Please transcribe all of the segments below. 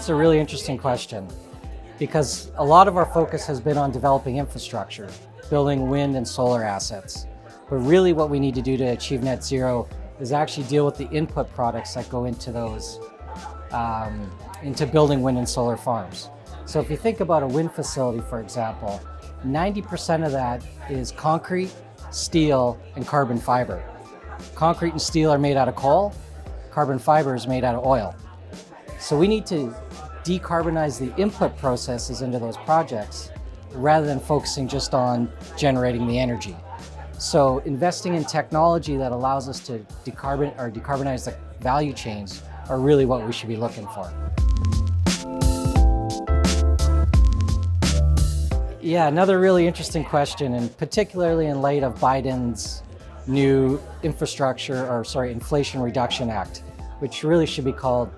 a really interesting question because a lot of our focus has been on developing infrastructure, building wind and solar assets. But really what we need to do to achieve net zero is actually deal with the input products that go into those, into building wind and solar farms. So if you think about a wind facility, for example, 90% of that is concrete, steel, and carbon fiber. Concrete and steel are made out of coal, carbon fiber is made out of oil. So we need to decarbonize the input processes into those projects rather than focusing just on generating the energy. So investing in technology that allows us to decarbonize the value chains are really what we should be looking for. Yeah, another really interesting question, and particularly in light of Biden's new Inflation Reduction Act, which really should be called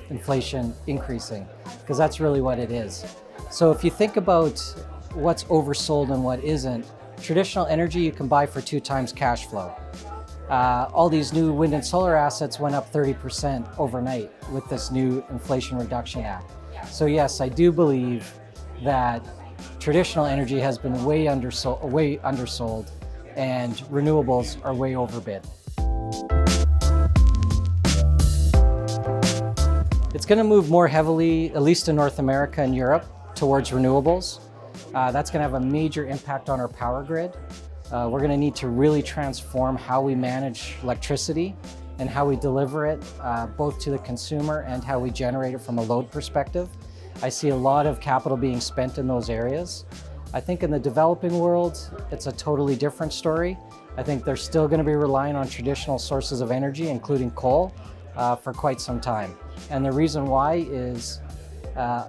inflation increasing, because that's really what it is. So if you think about what's oversold and what isn't, traditional energy you can buy for 2 times cash flow. All these new wind and solar assets went up 30% overnight with this new Inflation Reduction Act. So yes, I do believe that traditional energy has been way undersold and renewables are way overbid. It's going to move more heavily, at least in North America and Europe, towards renewables. That's going to have a major impact on our power grid. We're going to need to really transform how we manage electricity and how we deliver it, both to the consumer and how we generate it from a load perspective. I see a lot of capital being spent in those areas. I think in the developing world, it's a totally different story. I think they're still going to be relying on traditional sources of energy, including coal, for quite some time. And the reason why is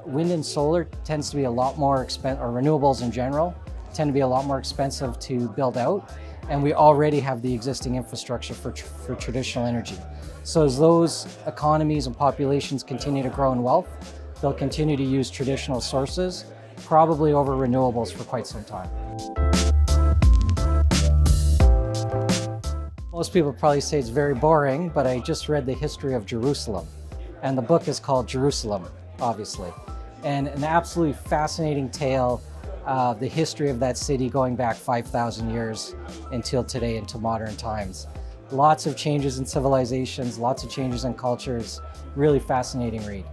wind and solar tends to be a lot more expensive, or renewables in general, tend to be a lot more expensive to build out. And we already have the existing infrastructure for traditional energy. So as those economies and populations continue to grow in wealth, they'll continue to use traditional sources, probably over renewables for quite some time. Most people probably say it's very boring, but I just read the history of Jerusalem. And the book is called Jerusalem, obviously. And an absolutely fascinating tale of the history of that city going back 5,000 years until today, into modern times. Lots of changes in civilizations, lots of changes in cultures. Really fascinating read.